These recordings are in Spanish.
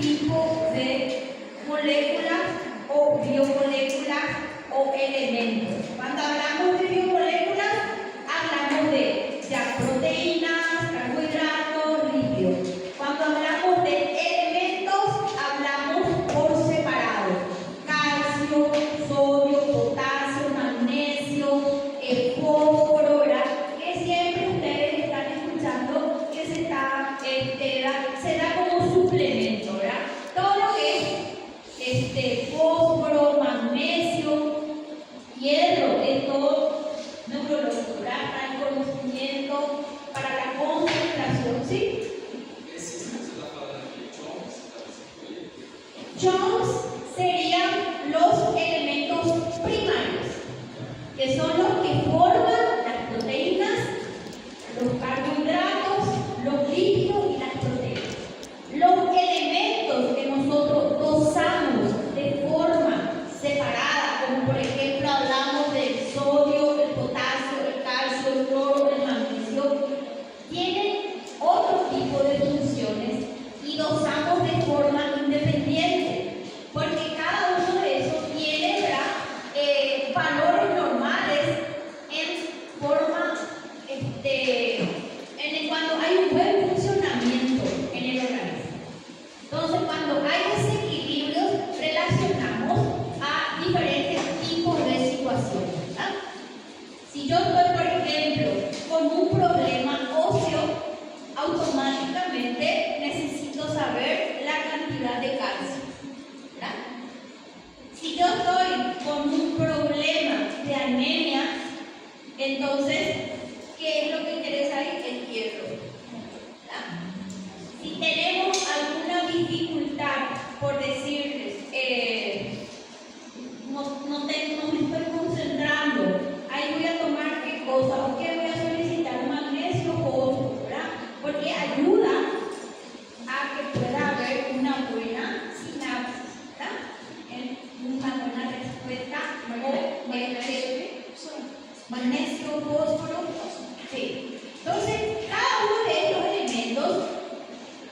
tipo de moléculas o biomoléculas o elementos. Cuando hablamos de biomoléculas, hablamos de ya proteínas, carbohidratos, lípidos. Cuando hablamos de elementos, hablamos por separado: calcio, sodio, potasio, magnesio, fósforo, ¿verdad? Que siempre ustedes están escuchando que se da como suplemento, ¿verdad? Todo lo que es fósforo, magnesio, hierro, es todo neurológico, ¿verdad? Para el conocimiento, para la concentración, ¿sí? Chunks serían los elementos primarios, que son los que forman las proteínas, los carbohidratos, los lípidos y las proteínas. Los elementos que nosotros dosamos de forma separada, como por ejemplo hablamos del sodio, el potasio, el calcio, el cloro, el magnesio, tienen otro tipo de funciones y dosamos de forma independiente, porque cada uno de esos tiene, ¿verdad?, valores normales en forma, cuando hay un buen funcionamiento en el organismo. Entonces, cuando hay desequilibrios, relacionamos a diferentes tipos de situaciones, ¿verdad? Si yo estoy, por ejemplo, con un problema óseo, automáticamente necesito saber la cantidad de calcio, ¿verdad? Si yo estoy con un problema de anemia, entonces, ¿qué es lo que interesa ahí? El hierro, ¿verdad? Si tenemos alguna dificultad, por decirles, no me estoy concentrando, ahí voy a tomar qué cosa, o qué voy a solicitar, magnesio o fósforo, ¿verdad? Porque ayuda a que pueda haber una buena sinapsis, ¿verdad? Una buena respuesta, magnesio, fósforo, sí. Entonces, cada uno de estos elementos,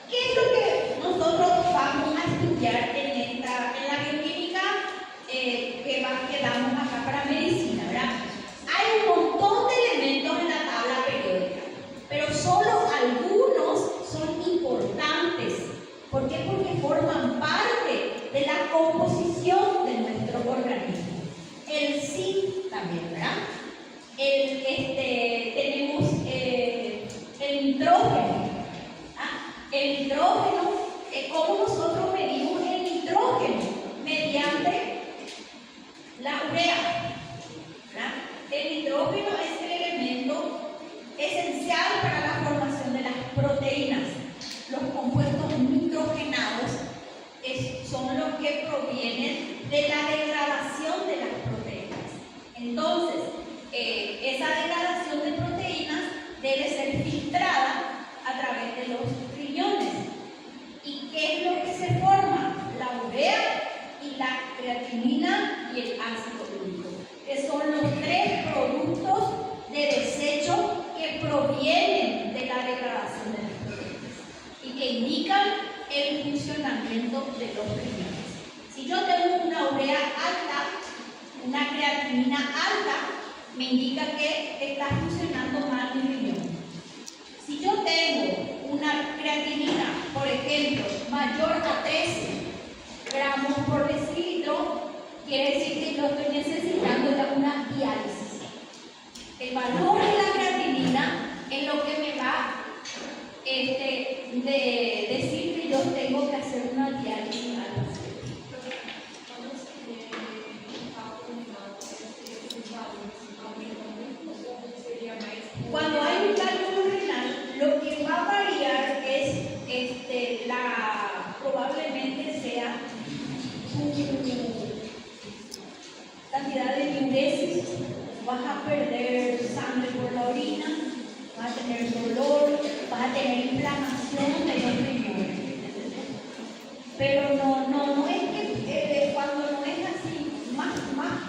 ¿qué es lo que nosotros vamos a estudiar en la bioquímica que damos acá para medicina, ¿verdad? Hay un montón de elementos en la tabla periódica, pero solo algunos son importantes. ¿Por qué? Porque forman parte de la composición de nuestro organismo. El zinc también, ¿verdad? Tenemos el nitrógeno. El nitrógeno, ¿cómo nosotros medimos el nitrógeno? Mediante la urea, ¿verdad? El nitrógeno es el elemento esencial para la formación de las proteínas. Los compuestos nitrogenados son los que provienen de la degradación de las proteínas. Entonces, esa degradación de proteínas debe ser filtrada a través de los riñones. ¿Y qué es lo que se forma? La urea y la creatinina y el ácido úrico, que son los tres productos de desecho que provienen de la degradación de las proteínas y que indican el funcionamiento de los riñones. Si yo tengo una urea alta, una creatinina alta, me indica que está funcionando mal mi riñón. Si yo tengo una creatinina, por ejemplo, mayor a 13 gramos por decilitro, quiere decir que yo estoy necesitando ya una diálisis. El valor de la creatinina es lo que me va de decir que yo tengo que hacer una diálisis al paciente. Cuando hay un cálculo renal, lo que va a variar es probablemente sea su cantidad de diuresis. Vas a perder sangre por la orina, vas a tener dolor, vas a tener inflamación de los riñones. Pero no es que cuando no es así, más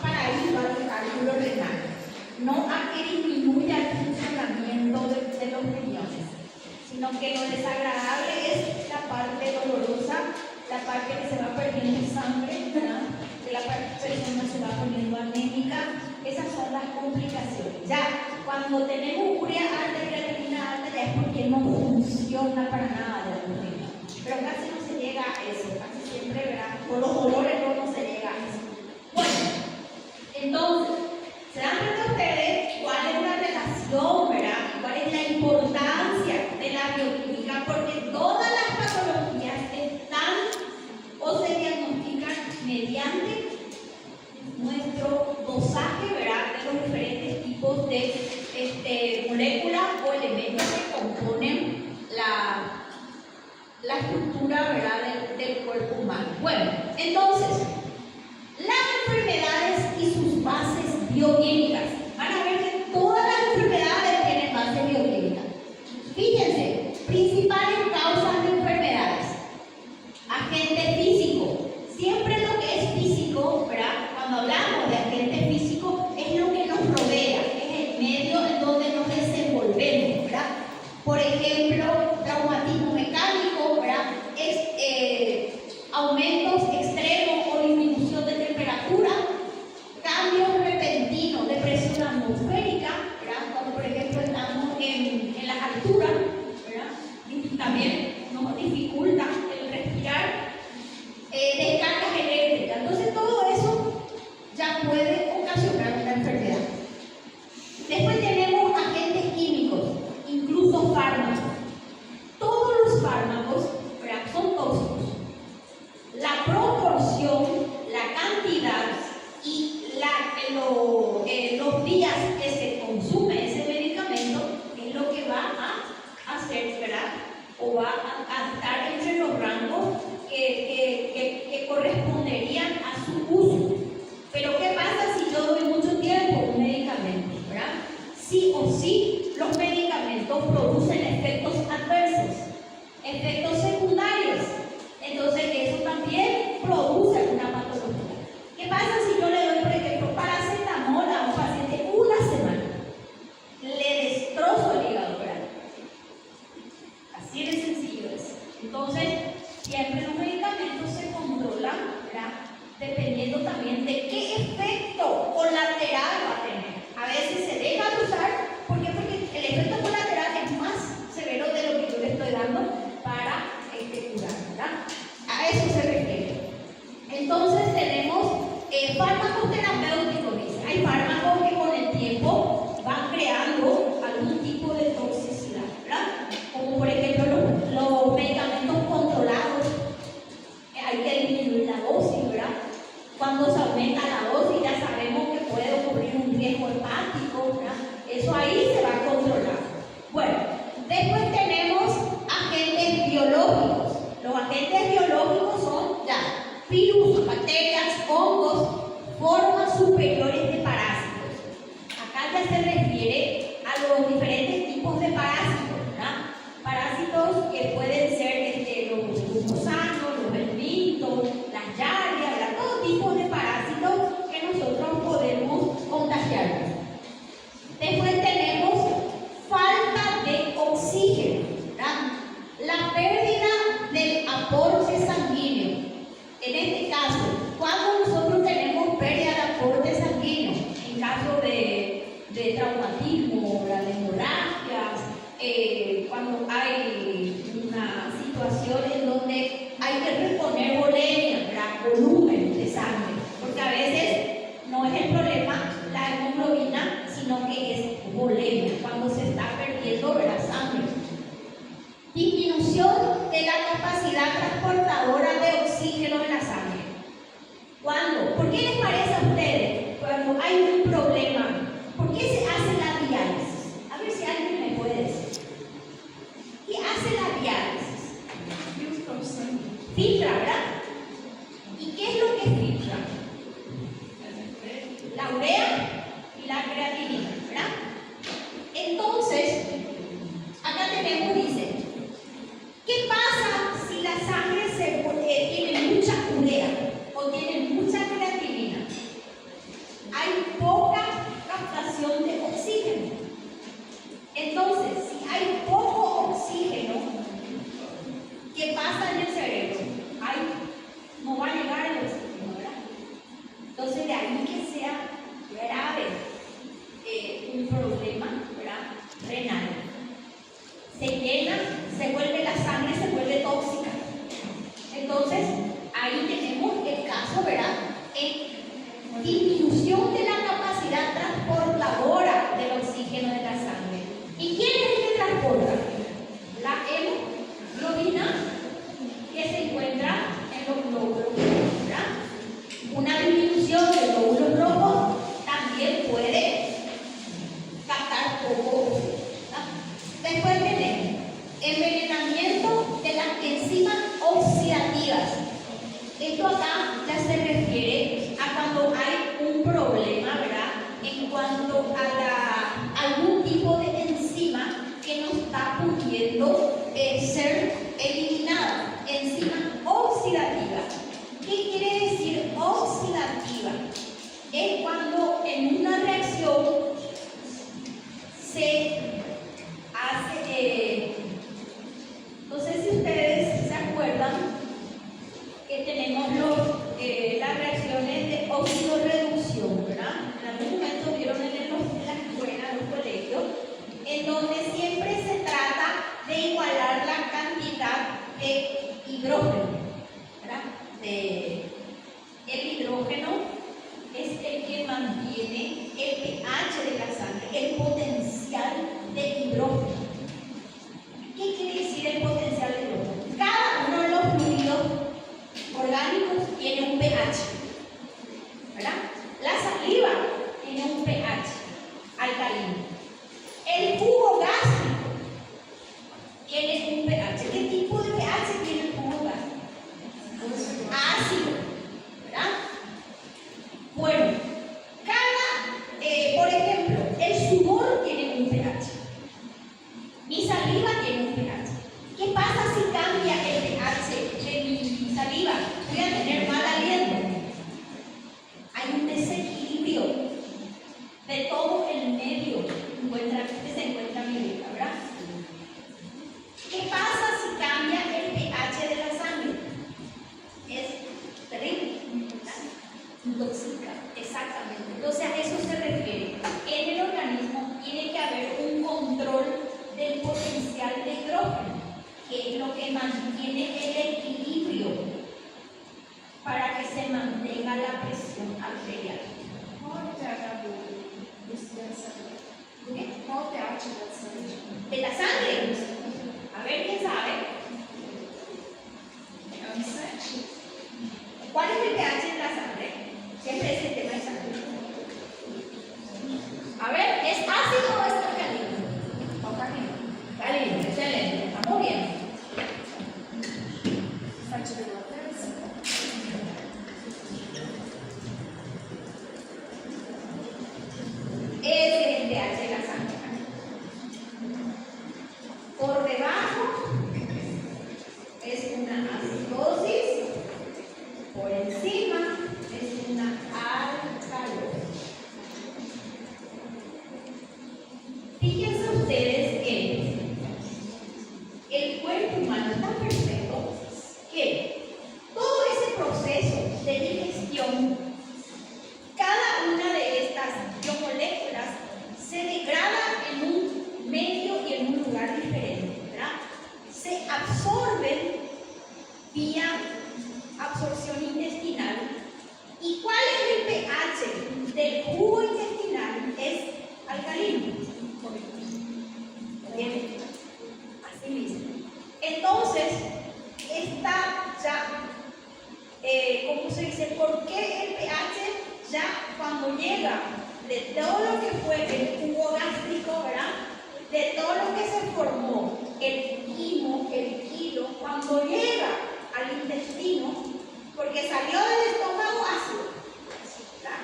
para ahí va el cálculo renal. No a que disminuya el funcionamiento de los riñones, sino que lo desagradable es la parte dolorosa, la poniendo anémica. Esas son las complicaciones. Ya cuando tenemos urea alta y creatinina alta, ya es porque no funciona para nada la glutamina. Pero casi no se llega a eso, casi siempre, ¿verdad? Por los dolores no se llega a eso. Bueno, entonces, ¿se dan cuenta ustedes cuál es la relación, ¿verdad? ¿Cuál es la importancia de la bioquímica? Porque todas las patologías están o se diagnostican mediante nuestro dosaje, ¿verdad? De los diferentes tipos de moléculas o elementos que componen la estructura, ¿verdad? del cuerpo humano. Bueno, entonces, las enfermedades y sus bases bioquímicas. Van a ver que todas las enfermedades tienen base bioquímica. Fíjense, principales causas de enfermedades. Agente físico. Siempre lo que es físico, ¿verdad? Cuando hablamos de agente físico, es lo que nos rodea, es el medio en donde nos desenvolvemos, ¿verdad? Por ejemplo, traumatismo mecánico, ¿verdad? Aumentos extremos o disminución de temperatura, cambios repentinos de presión atmosférica, ¿verdad? Cuando, por ejemplo, estamos en las alturas, ¿verdad? Y también nos dificulta el respirar. Descargas eléctricas. Entonces, todo eso ya puede ocasionar una enfermedad. Después tenemos agentes químicos, incluso fármacos. Todos los fármacos, ¿verdad? Son tóxicos. La proporción, la cantidad y los días que se consume ese medicamento es lo que va a hacer, ¿verdad? O va a estar entre los rangos que corresponderían a su uso. Pero ¿qué pasa si yo doy mucho tiempo un medicamento, ¿verdad? Sí o sí, los medicamentos producen efectos adversos, efectos secundarios. Entonces, eso también produce una patología. ¿Qué pasa si yo le doy, por ejemplo, paracetamol a un paciente una semana? Le destrozo el hígado, ¿verdad? Así de sencillo es. Entonces, siempre los medicamentos se controlan, ¿verdad? Dependiendo también de qué efecto colateral va a tener. A veces se deja de usar, ¿por qué? Porque el efecto colateral es más severo de lo que yo le estoy dando para curar, ¿verdad? A eso se refiere. Entonces tenemos fármacos terapéuticos, dice. Hay fármacos que con el tiempo van creando algún tipo de toxicidad, ¿verdad? Como por ejemplo los medicamentos controlados. Hay que disminuir la dosis, ¿verdad? Cuando se aumenta la dosis ya sabemos que puede ocurrir un riesgo hepático, ¿verdad? Eso ahí se va a controlar. Bueno, después tenemos agentes biológicos. Los agentes biológicos son ya virus, bacterias, hongos, formas superiores de parásitos. Acá ya se refiere a los diferentes tipos de parásitos, ¿verdad? Parásitos que pueden ser los gusanos, los vermitos, las yardias, ¿verdad? Todo tipo de parásitos que nosotros podemos contagiarnos. Después tenemos falta de oxígeno, ¿verdad? La pérdida del aporte sanguíneo. En este caso, cuando nosotros tenemos pérdida de aporte sanguíneo, en caso de traumatismo, de hemorragias, cuando hay una situación en donde hay que reponer volemia, ¿verdad? Volumen de sangre, porque a veces no es el problema la hemoglobina, sino que es volemia, cuando se está perdiendo, ¿verdad? Sangre. Disminución de la capacidad transportadora de oxígeno en la sangre. ¿Cuándo? ¿Por qué les parece a ustedes cuando hay un problema? ¿Por qué se hace la diálisis? A ver si alguien me puede decir. ¿Qué hace la diálisis? Filtra, ¿verdad? ¿Y qué es lo que filtra? La urea y la creatinina, ¿verdad? Entonces, acá tenemos, dice, ¿qué pasa si la sangre tiene mucha urea o tiene mucha creatinina? Hay poca captación de oxígeno. Entonces, si hay poco oxígeno, ¿qué pasa en el cerebro? Hay Esto acá ya se refiere a cuando hay un problema, ¿verdad? En cuanto a algún tipo de enzima que no está pudiendo ser eliminada, enzima oxidativa. ¿Qué quiere decir oxidativa? Es cuando en una reacción se hace, no sé si ustedes se acuerdan que tenemos las reacciones de oxidorreducción, ¿verdad? En algún momento vieron en la escuela, en los colegios, en donde siempre se trata de igualar la cantidad de hidrógeno, ¿verdad? El hidrógeno es el que mantiene el pH de la sangre, el potencial de hidrógeno. ¿Qué quiere decir el potencial de hidrógeno? Cada uno de los fluidos orgánicos tiene un pH, ¿verdad? La saliva tiene un pH alcalino. El jugo gástrico tiene un pH. ¿Qué tipo de pH tiene el jugo gástrico? Ácido, ¿verdad? Bueno, por ejemplo, el sudor tiene un pH. Mi saliva tiene un pH. ¿Qué pasa si cambia el pH de mi saliva? Voy a tener mal aliento. Hay un desequilibrio de todo el medio que se encuentra mi vida, ¿verdad? ¿Qué pasa si cambia el pH de la sangre? Es terrible, ¿verdad? Intoxica, exactamente. Entonces a eso se refiere. En el organismo tiene que haber un control del potencial de hidrógeno, que es lo que mantiene el equilibrio para que se mantenga la presión arterial. ¿De la sangre? A ver, ¿quién sabe? ¿Cuál es el pH de la sangre? Siempre es el tema de sangre. A ver, ¿es ácido o es alcalino? Alcalino, excelente, estamos bien. Ese es el pH de la sangre. Por debajo es una acidosis, por encima es una alcalosis. Fíjense ustedes que el cuerpo humano es tan perfecto que todo ese proceso de digestión, cada una de estas biomoléculas se degrada en un medio y en un lugar diferente, ¿verdad? Se absorben vía absorción intestinal. ¿Y cuál es el pH del jugo intestinal? Es alcalino. Bien, así mismo. Entonces, está ya, ¿cómo se dice? ¿Por qué el pH ya cuando llega de todo lo que fue el jugo gástrico, ¿verdad? De todo lo que se formó, el quimo, el kilo, cuando llega al intestino, porque salió del estómago ácido, ¿verdad?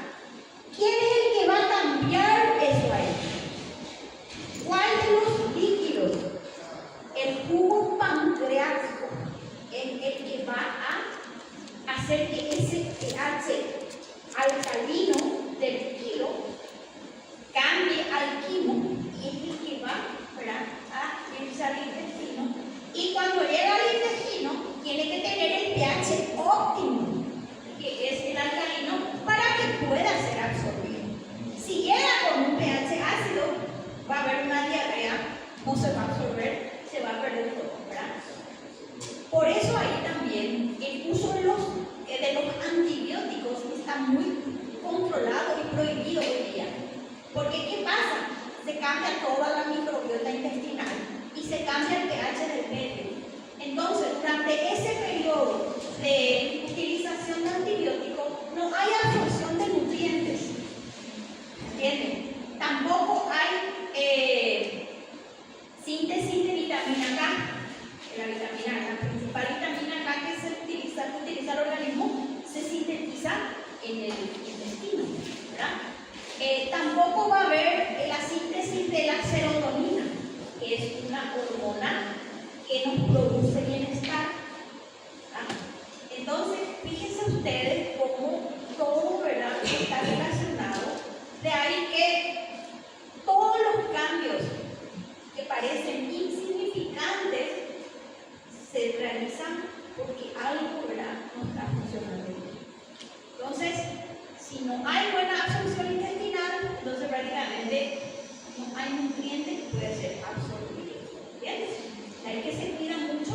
¿Quién es el que va a cambiar eso ahí? ¿Cuál de los líquidos? El jugo pancreático es el que va a hacer que ese pH alcalino del kilo cambie al quimo y es el que va, ¿verdad?, a irse al intestino. Y cuando llega al intestino, tiene que tener el pH óptimo, que es el alcalino, para que pueda ser absorbido. Si llega con un pH ácido, va a haber una diarrea, no se va a absorber, se va a perder todo, ¿verdad? Por eso ahí también el uso de los antibióticos está muy controlado y prohibido hoy día. Porque ¿qué pasa? Se cambia toda la microbiota intestinal y se cambia el pH del medio. Entonces, durante ese periodo de utilización de antibióticos, no hay absorción de nutrientes. ¿Entienden? Tampoco hay síntesis de vitamina K. La vitamina K, la principal vitamina K que se utiliza el organismo que nos produce bienestar. Entonces, fíjense ustedes cómo todo, ¿verdad?, está relacionado. De ahí que todos los cambios que parecen insignificantes se realizan porque algo, ¿verdad?, no está funcionando bien. Entonces, si no hay buena absorción intestinal, entonces prácticamente no hay nutrientes que pueden ser absorbidos. ¿Bien? Hay que se cuida mucho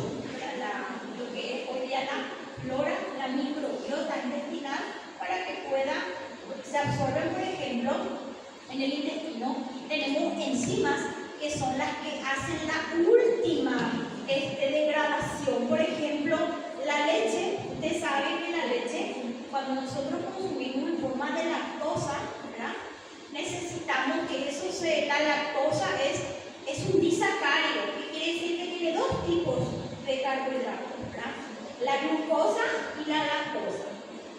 lo que es hoy día la flora, la microbiota intestinal, para que se absorben. Por ejemplo, en el intestino tenemos enzimas que son las que hacen la última degradación. Por ejemplo, la leche. Ustedes saben que la leche, cuando nosotros consumimos en forma de lactosa, ¿verdad?, necesitamos que la lactosa es un disacario, que quiere decir que tiene dos tipos de carbohidratos, ¿verdad?, la glucosa y la lactosa.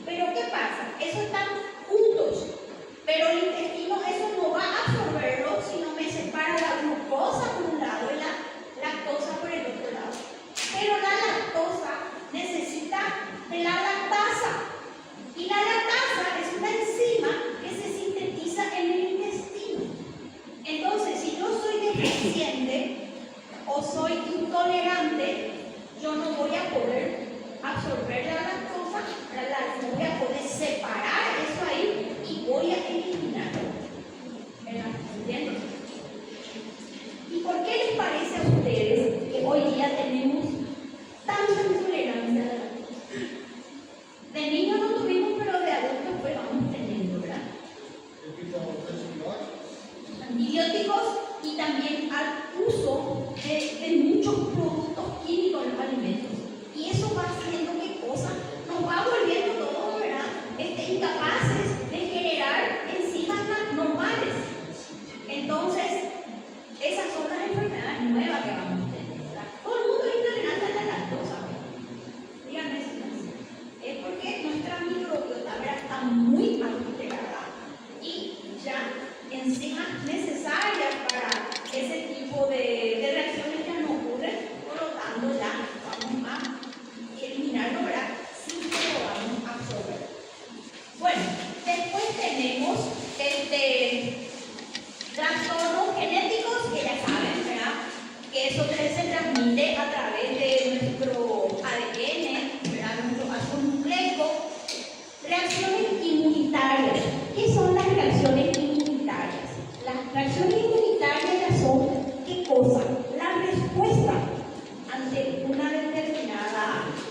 Pero ¿qué pasa? Esos están juntos, pero el intestino eso no va a absorberlo, sino me separa la glucosa por un lado y la lactosa por el otro lado. Pero la lactosa necesita de la lactasa, y la lactasa es una enzima que se sintetiza en el intestino. Entonces, si yo soy deficiente o soy intolerante, yo no voy a poder absorber la lactosa, no voy a poder separar eso ahí y voy a eliminarlo. ¿Entienden? ¿Y por qué les parece a ustedes que hoy día tenemos tanta intolerancia a la lactosa? De niños no tuvimos, pero de adultos pues vamos teniendo, ¿verdad? Antibióticos y también al uso de muchos productos químicos en los alimentos. Y eso va haciendo que cosas nos va volviendo todos, ¿verdad?, incapaces de generar enzimas normales. Entonces, esas son las enfermedades nuevas que vamos a tener, ¿verdad? Todo el mundo es intolerante a la lactosa. Díganme si no es. Es porque nuestra microbiota, ¿verdad?, está muy alterada y ya enzimas necesarias para ese tipo de reacciones ya no ocurren. Por lo tanto, ya vamos a eliminarlo, ¿verdad?, sin que lo vamos a absorber. Bueno, después tenemos trastornos genéticos, que ya saben, ¿verdad?, que eso se transmite a través de nuestro ADN, ¿verdad?, nuestro ácido nucleico. Reacciones inmunitarias. ¿Qué son las reacciones inmunitarias? Las reacciones inmunitarias son, ¿qué cosa? La respuesta ante una determinada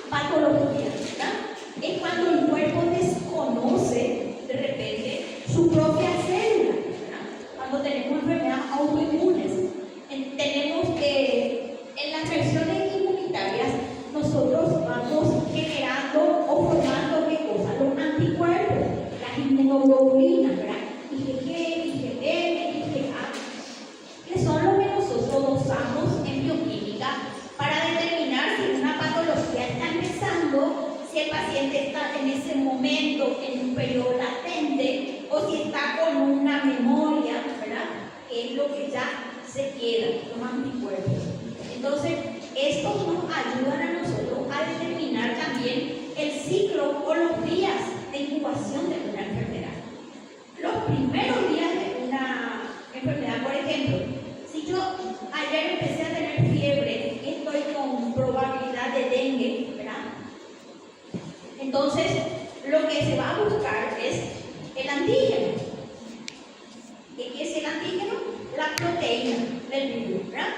patología, ¿verdad? Es cuando el cuerpo desconoce de repente su propia célula, ¿verdad? Cuando tenemos enfermedades autoinmunes, tenemos en las reacciones inmunitarias nosotros vamos generando o formando ¿qué cosa? Los anticuerpos, las inmunoglobulinas, ¿verdad? IgG, IgM, IgA, que son los que nosotros usamos en bioquímica para determinar si una patología está empezando, si el paciente está en ese momento en un periodo latente o si está con una memoria, ¿verdad?, que es lo que ya se queda, los anticuerpos. Entonces, estos nos ayudan a nosotros a determinar también el ciclo o los días de incubación de una enfermedad. Los primeros días de una enfermedad, por ejemplo, si yo ayer empecé a tener fiebre y estoy con probabilidad de dengue, ¿verdad?, entonces lo que se va a buscar es el antígeno. ¿Qué es el antígeno? La proteína del virus, ¿verdad?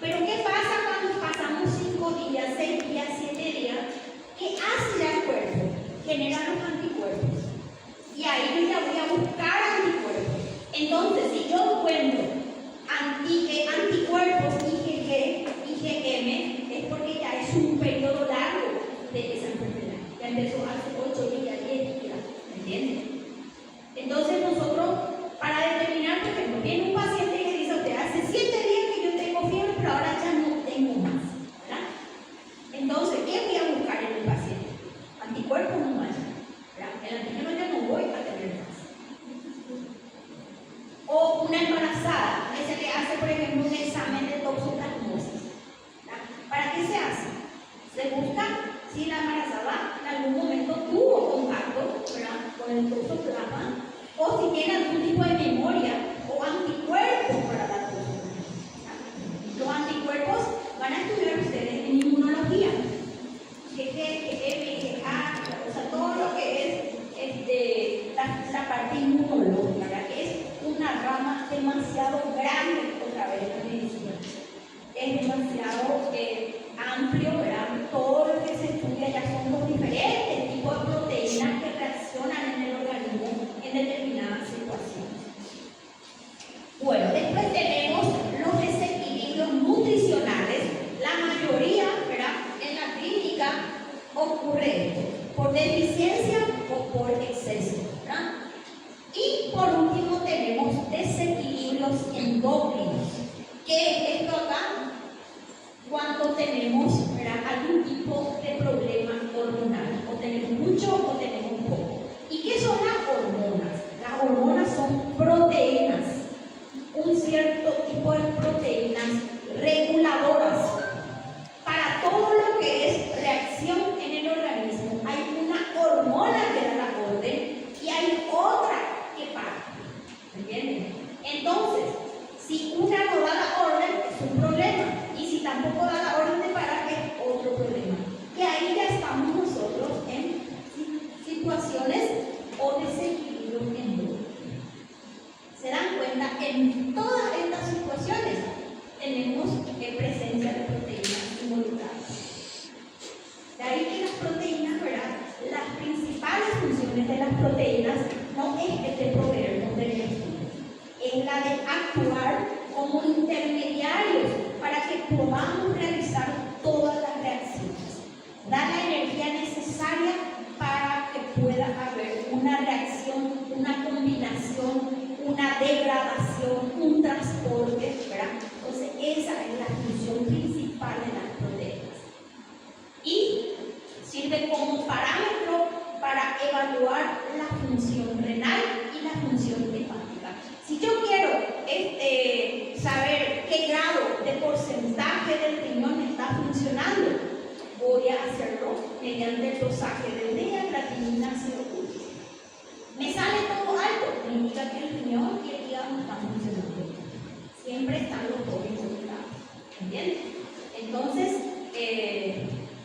Pero ¿qué pasa cuando pasamos 5 días, 6 días, 7 días? ¿Qué hace ya el cuerpo? Genera los anticuerpos. Y ahí yo ya voy a buscar anticuerpos. Entonces, si yo encuentro anticuerpos IgG, IgM, es porque ya es un periodo largo de esa enfermedad. Ya empezó hace 8 días, 10 días. ¿Entienden? Entonces, nosotros, para determinar, por ejemplo, viene un paciente que dice: usted hace 7 días que yo tengo fiebre, pero ahora ya no tengo más, ¿verdad? Entonces, ¿qué voy a buscar en el paciente? Anticuerpos no hay. el toxoplasma, o si tiene algún tipo de memoria o anticuerpos para la toxoplasma. Los anticuerpos van a estudiar ustedes en inmunología, o sea, todo lo que es la parte inmunológica, ¿verdad? Que es una rama demasiado grande otra vez la medicina. Es demasiado amplio, ¿verdad? Todo lo que se estudia ya son los diferentes tipos de proteínas que reaccionan en el organismo en determinadas situaciones. Bueno, después tenemos los desequilibrios nutricionales. La mayoría, ¿verdad? En la clínica ocurre esto, por deficiencia o por exceso, ¿verdad? Y por último tenemos desequilibrios endócrinos. ¿Qué es esto acá? Cuando tenemos, ¿verdad?, algún tipo de problema hormonal, o tenemos mucho o tenemos poco. ¿Y qué son las hormonas? Las hormonas son proteínas, un cierto tipo de proteínas reguladoras para todo lo que es reacción en el organismo. Hay una hormona que da la orden y hay otra que para. ¿Entienden? Entonces, si una no da la orden, es un problema. Y si tampoco da la orden de parar, es otro problema. Y ahí ya estamos nosotros en situaciones o desequilibrios endócrinos. ¿Se dan cuenta? En todas estas situaciones tenemos presencia de proteínas involucradas. De ahí que las proteínas, ¿verdad? Las principales funciones de las proteínas no es el de proveernos de energía, es la de actuar como intermediarios para que podamos realizar todas las reacciones. Dar la energía necesaria para que pueda haber una reacción, una combinación, una degradación, un transporte, ¿verdad? Entonces, esa es la función principal de las proteínas. Y sirve como parámetro para evaluar la función renal y la función hepática. Si yo quiero saber qué grado de porcentaje del riñón está funcionando, voy a hacerlo mediante el dosaje del día, creatinina, 0,1. Me sale todo alto, me indica que el riñón y el hígado no están funcionando. Siempre están los dos involucrados, ¿entiendes? Entonces,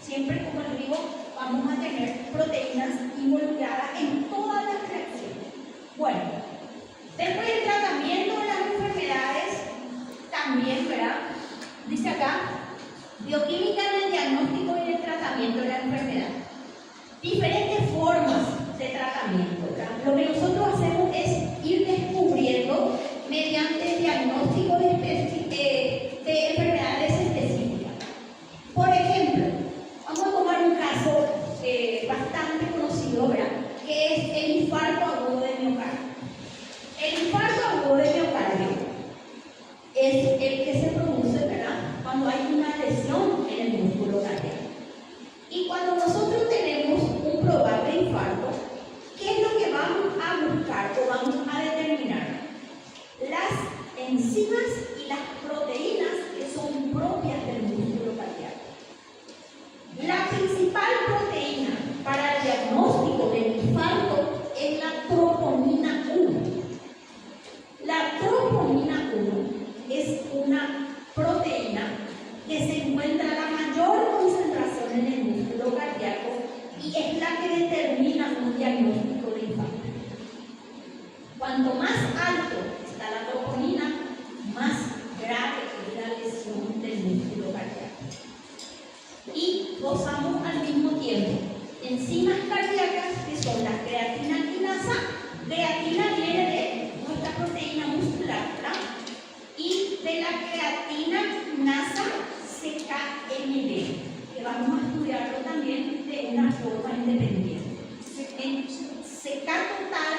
siempre, como les digo, vamos a tener proteínas involucradas en todas las reacciones. Bueno, después del tratamiento de las enfermedades, también, ¿verdad? Dice acá, bioquímica en el diagnóstico y el tratamiento de la enfermedad. Diferentes formas de tratamiento, ¿verdad? Lo que nosotros hacemos es ir descubriendo mediante el diagnóstico de enfermedades específicas. Por ejemplo, vamos a tomar un caso bastante conocido, ¿verdad?, que es el infarto agudo de miocardio. El infarto agudo de miocardio es el que se produce, ¿verdad?, cuando hay una lesión en el músculo cardíaco. Y cuando nosotros tenemos un probable infarto, ¿qué es lo que vamos a buscar o vamos a determinar? Las enzimas y las proteínas que son propias del músculo cardíaco. La principal proteína para el diagnóstico del infarto es la troponina 1. La troponina 1 es una proteína que se encuentra a la mayor concentración en el músculo cardíaco y es la que determina un diagnóstico de infarto. Cuanto más alto está la troponina, más grave es la lesión del músculo cardíaco. Y gozamos al mismo tiempo enzimas cardíacas que son la creatina quinasa. Creatina viene de nuestra proteína muscular, ¿verdad? Y de la creatina quinasa CKMB, que vamos a estudiarlo también de una forma independiente. En CK total,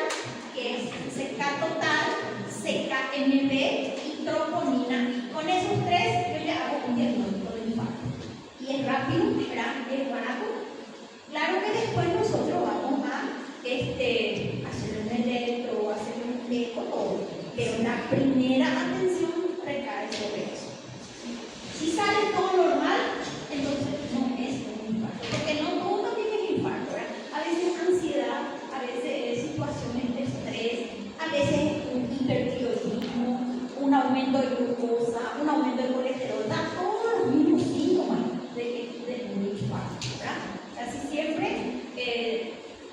que es CK total, CKMB y troponina. Con esos tres yo ya hago un diagnóstico de infarto. Y es rápido, es barato. Claro que después nosotros vamos a hacer un electro, hacer un eco, todo. Pero la primera atención recae sobre eso. Si sale todo normal, entonces no es un infarto. Porque no todo tiene infarto, ¿verdad? A veces ansiedad, a veces situaciones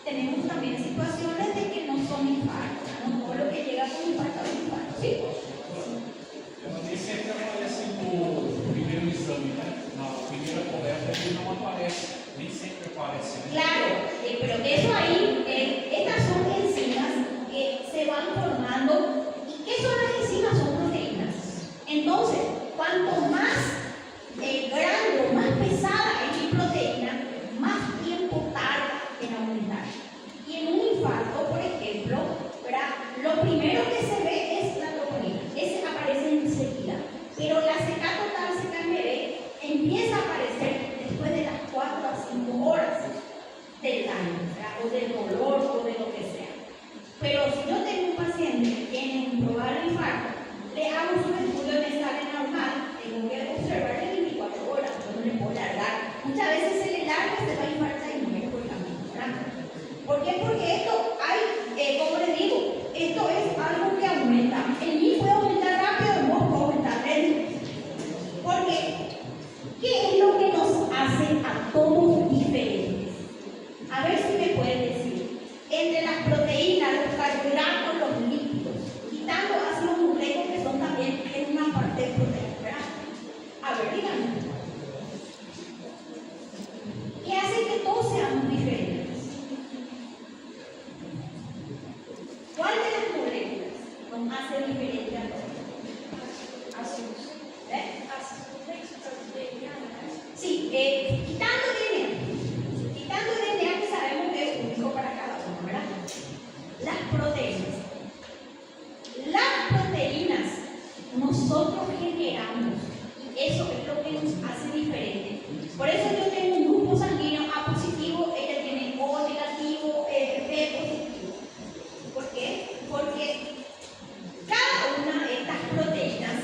tenemos también situaciones de que no son infartos, no todo lo que llega con infarto es infarto, ¿sí? Nem sempre aparece no primeiro exame, né? Na primeira coleta ele não aparece, nem sempre aparece. Né? Claro, pero eso ahí, estas son enzimas que se van formando. ¿Y qué son las enzimas? Son proteínas. Entonces, cuanto más grande o más pesada es mi proteína, más tiempo tarda en aumentar. Y en un infarto, por ejemplo, ¿verdad? Lo primero que se ve es la troponina. Ese aparece enseguida. Pero la acetato-tal-seca en bebé empieza a aparecer después de las 4 a 5 horas del daño, ¿verdad? O del dolor o de lo que sea. Pero si yo tengo un paciente que tiene un probable infarto, le hago su estudio de sangre normal, tengo que observarle 24 horas, yo no le puedo largar. Muchas veces se le larga, se va a infartar y muere por el camino, ¿verdad? ¿Por qué? Porque esto hay, como les digo, esto es algo que aumenta. El mí puede aumentar rápido, el vos puede aumentar lento. Porque, ¿qué es lo que nos hace a todos diferentes? A ver si me pueden decir. Entre las proteínas, los carbohidratos, los lípidos, quitando ácidos nucleicos que son también en una parte de proteína, ¿verdad? A ver, díganme. ¿Qué hace que todos seamos diferentes? ¿Cuál de las moléculas nos hace diferentes a todos? Ácidos. Sí, quitando DNA. Quitando DNA que sabemos que es único para cada uno, ¿verdad? Las proteínas. Las proteínas nosotros generamos y eso es lo que nos hace diferentes. Por eso yo tengo un grupo sanguíneo A positivo, ella tiene O negativo, B positivo. ¿Por qué? Porque cada una de estas proteínas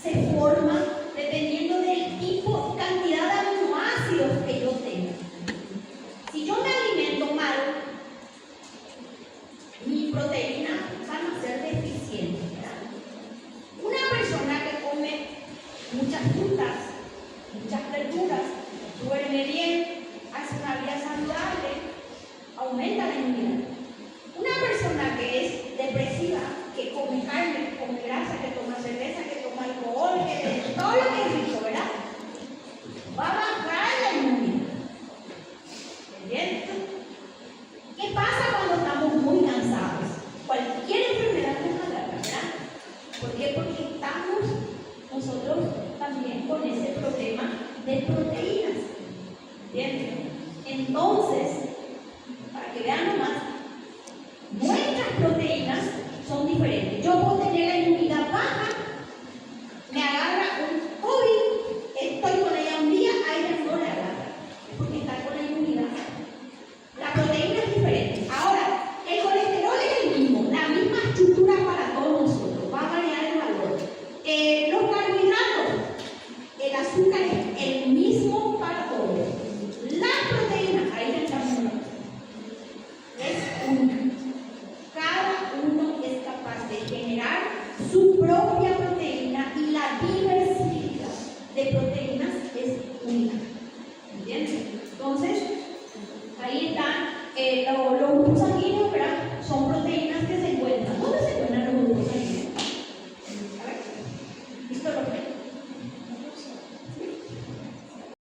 se forma dependiendo del tipo, cantidad de aminoácidos que yo tenga. Si yo me alimento mal, mis proteínas van a ser deficientes, ¿verdad? Una persona que come muchas frutas, muchas verduras, duerme bien, hace una vida saludable, aumenta la inmunidad. Una persona que es depresiva, que come carne, que come grasa, que toma cerveza, que toma alcohol, que todo lo que es rico, ¿verdad? Va a bajar la inmunidad. ¿Entiendes? ¿Qué pasa cuando estamos muy cansados? Cualquier enfermedad nos agarra, ¿verdad? ¿Por qué? Porque estamos nosotros también con ese problema de proteínas. ¿Entiendes? Entonces, para que vean nomás, nuestras proteínas son diferentes. Yo puedo tener la inmunidad baja, me agarra un COVID, estoy con ella un día, a ella no le agarra, porque está con la inmunidad. La proteína es diferente. Ahora, el colesterol es el mismo, la misma estructura para todos nosotros, va a variar el valor. Los carbohidratos, el azúcar es el mismo para todos. Las proteínas, ahí ya estamos hablando, es una. Cada uno es capaz de generar su propia proteína y la diversidad de proteínas es única. ¿Entiendes? Entonces, ahí están